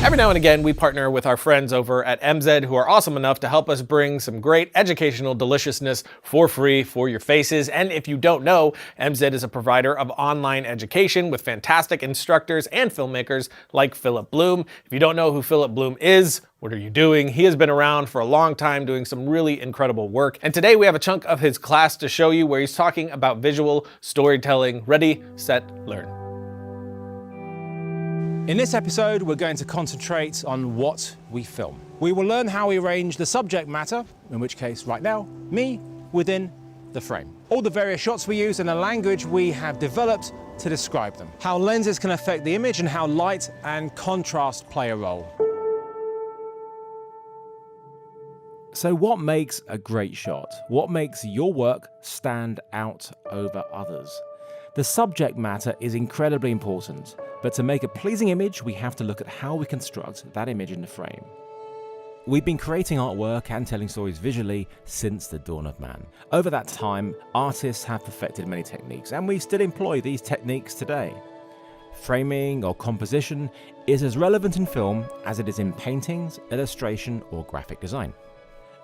Every now and again, we partner with our friends over at MZ who are awesome enough to help us bring some great educational deliciousness for free for your faces. And if you don't know, MZ is a provider of online education with fantastic instructors and filmmakers like Philip Bloom. If you don't know who Philip Bloom is, what are you doing? He has been around for a long time doing some really incredible work. And today we have a chunk of his class to show you where he's talking about visual storytelling. Ready, set, learn. In this episode, we're going to concentrate on what we film. We will learn how we arrange the subject matter, in which case, right now, me, within the frame. All the various shots we use and the language we have developed to describe them. How lenses can affect the image and how light and contrast play a role. So what makes a great shot? What makes your work stand out over others? The subject matter is incredibly important, but to make a pleasing image, we have to look at how we construct that image in the frame. We've been creating artwork and telling stories visually since the dawn of man. Over that time, artists have perfected many techniques, and we still employ these techniques today. Framing or composition is as relevant in film as it is in paintings, illustration, or graphic design.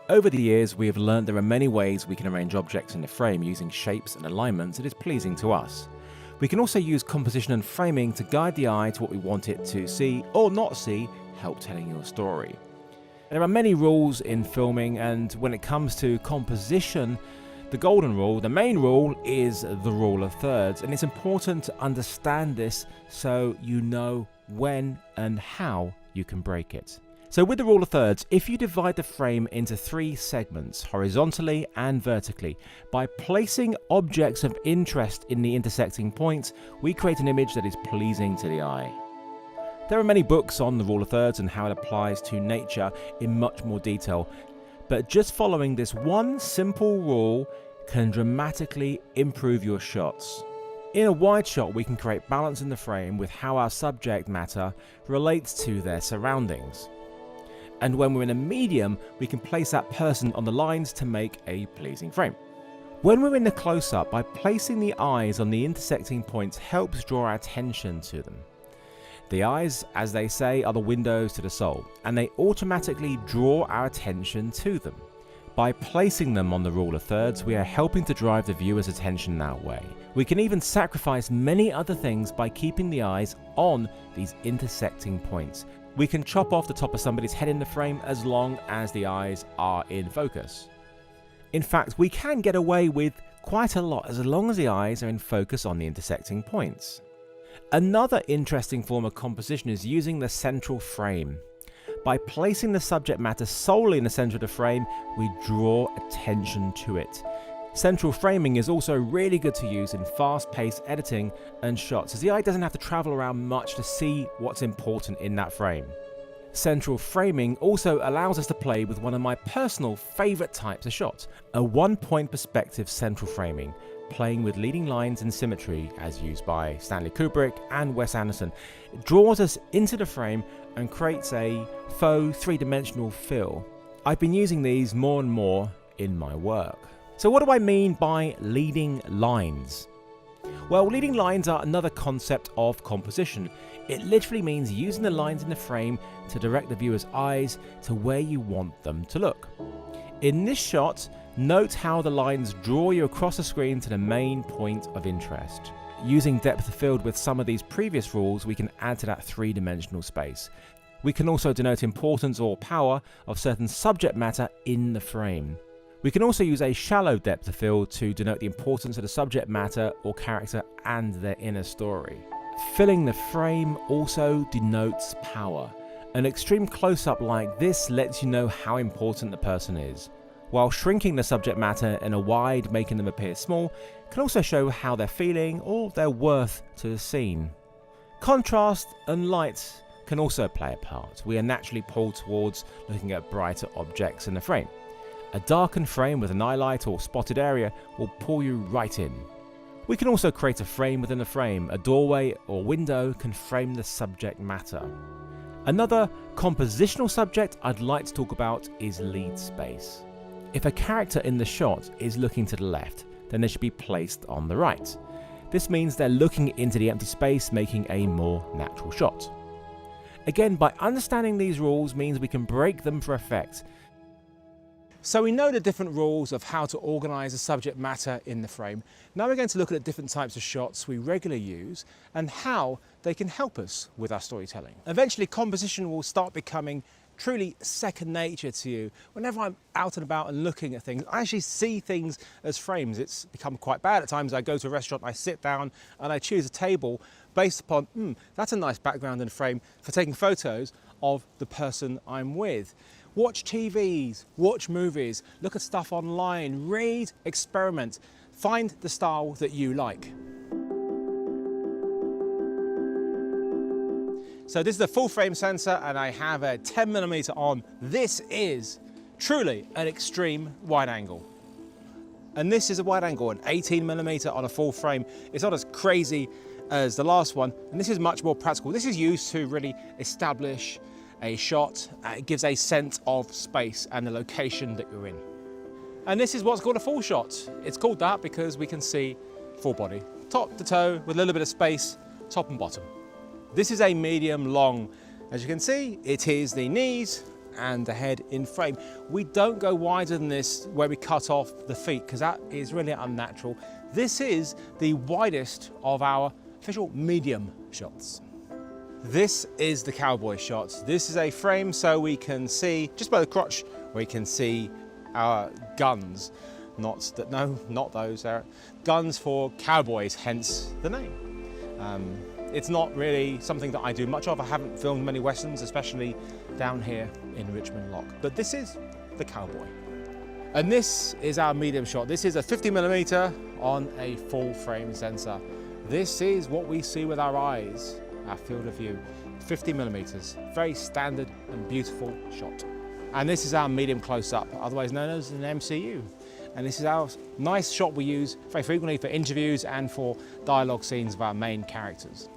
Over the years, we have learned there are many ways we can arrange objects in the frame using shapes and alignments that is pleasing to us. We can also use composition and framing to guide the eye to what we want it to see or not see, help telling your story. There are many rules in filming, and when it comes to composition, the golden rule, the main rule, is the rule of thirds, and it's important to understand this so you know when and how you can break it. So with the rule of thirds, if you divide the frame into 3 segments, horizontally and vertically, by placing objects of interest in the intersecting points, we create an image that is pleasing to the eye. There are many books on the rule of thirds and how it applies to nature in much more detail, but just following this one simple rule can dramatically improve your shots. In a wide shot, we can create balance in the frame with how our subject matter relates to their surroundings. And when we're in a medium, we can place that person on the lines to make a pleasing frame. When we're in the close-up, by placing the eyes on the intersecting points helps draw our attention to them. The eyes, as they say, are the windows to the soul, and they automatically draw our attention to them. By placing them on the rule of thirds, we are helping to drive the viewer's attention that way. We can even sacrifice many other things by keeping the eyes on these intersecting points. We can chop off the top of somebody's head in the frame as long as the eyes are in focus. In fact, we can get away with quite a lot as long as the eyes are in focus on the intersecting points. Another interesting form of composition is using the central frame. By placing the subject matter solely in the center of the frame, we draw attention to it. Central framing is also really good to use in fast-paced editing and shots, as the eye doesn't have to travel around much to see what's important in that frame. Central framing also allows us to play with one of my personal favorite types of shots, a one-point perspective central framing, playing with leading lines and symmetry as used by Stanley Kubrick and Wes Anderson. It draws us into the frame and creates a faux three-dimensional feel. I've been using these more and more in my work. So what do I mean by leading lines? Well, leading lines are another concept of composition. It literally means using the lines in the frame to direct the viewer's eyes to where you want them to look. In this shot, note how the lines draw you across the screen to the main point of interest. Using depth of field with some of these previous rules, we can add to that three-dimensional space. We can also denote importance or power of certain subject matter in the frame. We can also use a shallow depth of field to denote the importance of the subject matter or character and their inner story. Filling the frame also denotes power. An extreme close-up like this lets you know how important the person is, while shrinking the subject matter in a wide, making them appear small, can also show how they're feeling or their worth to the scene. Contrast and light can also play a part. We are naturally pulled towards looking at brighter objects in the frame. A darkened frame with an eye light or spotted area will pull you right in. We can also create a frame within a frame. A doorway or window can frame the subject matter. Another compositional subject I'd like to talk about is lead space. If a character in the shot is looking to the left, then they should be placed on the right. This means they're looking into the empty space, making a more natural shot. Again, by understanding these rules means we can break them for effect. So we know the different rules of how to organise the subject matter in the frame. Now we're going to look at the different types of shots we regularly use and how they can help us with our storytelling. Eventually, composition will start becoming truly second nature to you. Whenever I'm out and about and looking at things, I actually see things as frames. It's become quite bad at times. I go to a restaurant, I sit down and I choose a table based upon, that's a nice background and frame for taking photos of the person I'm with. Watch TVs, watch movies, look at stuff online, read, experiment, find the style that you like. So this is a full frame sensor and I have a 10mm on. This is truly an extreme wide angle. And this is a wide angle, an 18mm on a full frame. It's not as crazy as the last one, and this is much more practical. This is used to really establish a shot. It gives a sense of space and the location that you're in. And this is what's called a full shot. It's called that because we can see full body, top to toe with a little bit of space, top and bottom. This is a medium long. As you can see, it is the knees and the head in frame. We don't go wider than this where we cut off the feet because that is really unnatural. This is the widest of our official medium shots. This is the cowboy shot. This is a frame so we can see, just by the crotch, we can see our guns. Not those, guns for cowboys, hence the name. It's not really something that I do much of. I haven't filmed many westerns, especially down here in Richmond Lock. But this is the cowboy. And this is our medium shot. This is a 50mm on a full frame sensor. This is what we see with our eyes. Our field of view, 50mm, very standard and beautiful shot. And this is our medium close-up, otherwise known as an MCU. And this is our nice shot we use very frequently for interviews and for dialogue scenes of our main characters.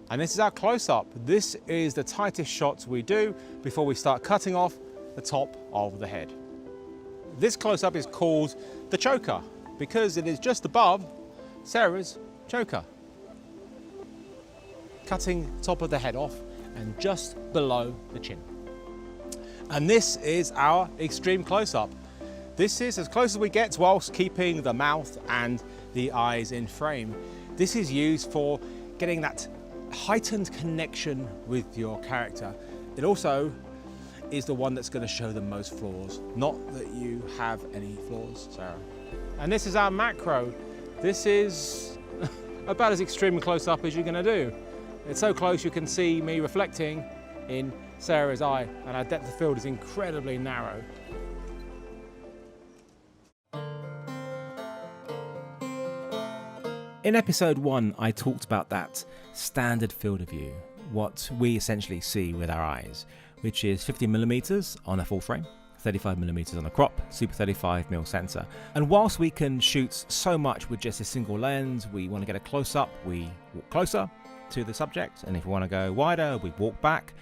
And this is our close-up. This is the tightest shots we do before we start cutting off the top of the head. This close-up is called the choker because it is just above Sarah's choker, cutting top of the head off and just below the chin. And this is our extreme close-up. This is as close as we get whilst keeping the mouth and the eyes in frame. This is used for getting that heightened connection with your character. It also is the one that's going to show the most flaws. Not that you have any flaws, Sarah. And this is our macro. This is about as extreme close-up as you're going to do. It's so close you can see me reflecting in Sarah's eye, and our depth of field is incredibly narrow. In episode 1, I talked about that standard field of view, what we essentially see with our eyes, which is 50mm on a full frame, 35mm on a crop, super 35mm sensor. And whilst we can shoot so much with just a single lens, we want to get a close-up, we walk closer to the subject, and if we want to go wider, we walk back.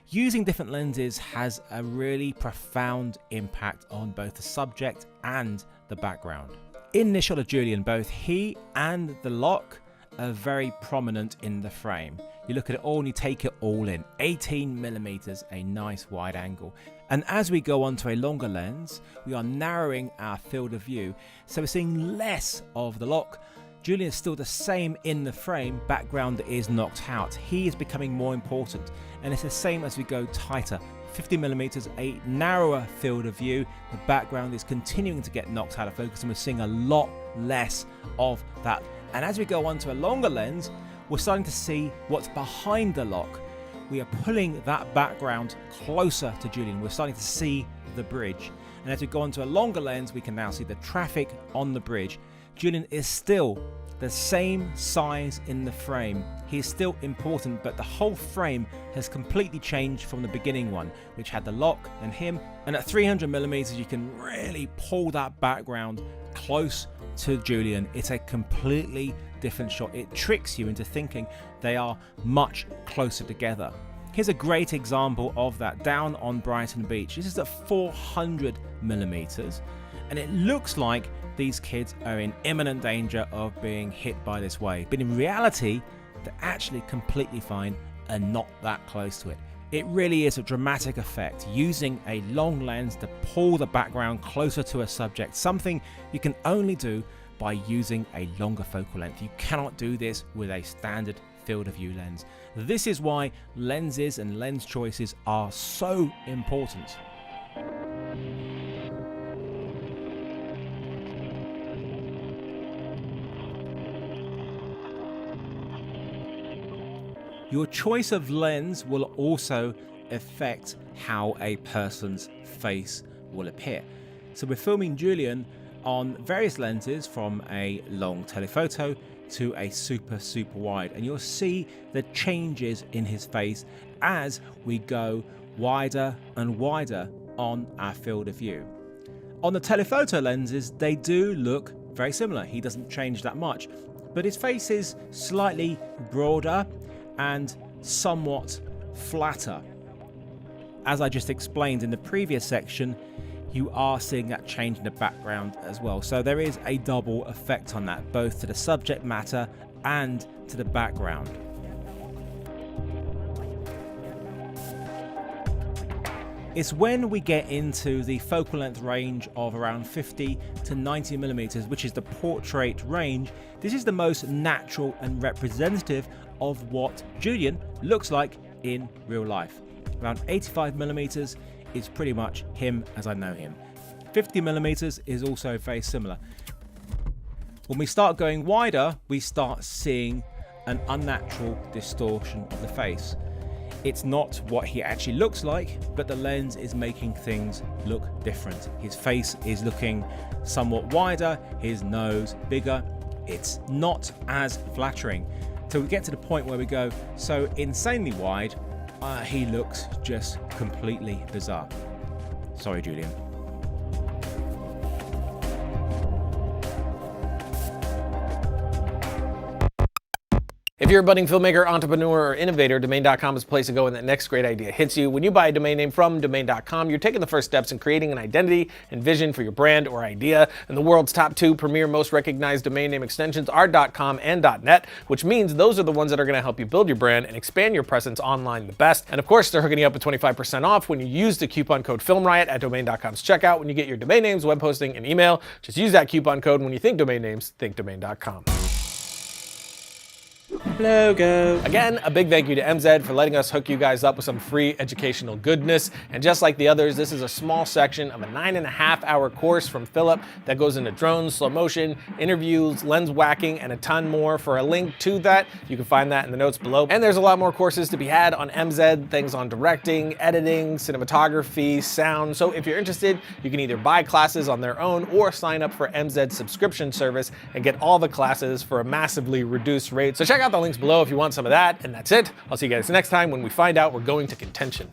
Using different lenses has a really profound impact on both the subject and the background. In this shot of Julian, both he and the lock are very prominent in the frame. You look at it all and you take it all in. 18mm, a nice wide angle. And as we go on to a longer lens, we are narrowing our field of view, so we're seeing less of the lock. Julian is still the same in the frame, background is knocked out. He is becoming more important, and it's the same as we go tighter. 50mm, a narrower field of view, the background is continuing to get knocked out of focus and we're seeing a lot less of that. And as we go on to a longer lens, we're starting to see what's behind the lock. We are pulling that background closer to Julian. We're starting to see the bridge. And as we go on to a longer lens, we can now see the traffic on the bridge. Julian is still the same size in the frame. He is still important, but the whole frame has completely changed from the beginning one, which had the lock and him. And at 300mm, you can really pull that background close to Julian. It's a completely different shot. It tricks you into thinking they are much closer together. Here's a great example of that down on Brighton Beach. This is at 400mm, and it looks like these kids are in imminent danger of being hit by this wave. But in reality, they're actually completely fine and not that close to it. It really is a dramatic effect, using a long lens to pull the background closer to a subject, something you can only do by using a longer focal length. You cannot do this with a standard field of view lens. This is why lenses and lens choices are so important. Your choice of lens will also affect how a person's face will appear. So we're filming Julian on various lenses, from a long telephoto to a super wide, and you'll see the changes in his face as we go wider and wider on our field of view. On the telephoto lenses, they do look very similar. He doesn't change that much, but his face is slightly broader and somewhat flatter. As I just explained in the previous section, you are seeing that change in the background as well. So there is a double effect on that, both to the subject matter and to the background. It's when we get into the focal length range of around 50 to 90 millimeters, which is the portrait range. This is the most natural and representative of what Julian looks like in real life. Around 85 millimeters is pretty much him as I know him. 50 millimeters is also very similar. When we start going wider, we start seeing an unnatural distortion of the face. It's not what he actually looks like, but the lens is making things look different. His face is looking somewhat wider, his nose bigger. It's not as flattering. So we get to the point where we go so insanely wide, he looks just completely bizarre. Sorry, Julian. If you're a budding filmmaker, entrepreneur, or innovator, Domain.com is the place to go when that next great idea hits you. When you buy a domain name from Domain.com, you're taking the first steps in creating an identity and vision for your brand or idea. And the world's top two premier, most recognized domain name extensions are .com and .net, which means those are the ones that are going to help you build your brand and expand your presence online the best. And of course, they're hooking you up with 25% off when you use the coupon code FilmRiot at Domain.com's checkout. When you get your domain names, web hosting, and email, just use that coupon code. When you think domain names, think Domain.com. Logo. Again, a big thank you to MZ for letting us hook you guys up with some free educational goodness. And just like the others, this is a small section of a 9.5-hour course from Philip that goes into drones, slow motion, interviews, lens whacking, and a ton more. For a link to that, you can find that in the notes below. And there's a lot more courses to be had on MZ, things on directing, editing, cinematography, sound. So if you're interested, you can either buy classes on their own or sign up for MZ's subscription service and get all the classes for a massively reduced rate. So check out the links below if you want some of that. And that's it. I'll see you guys next time when we find out we're going to contention.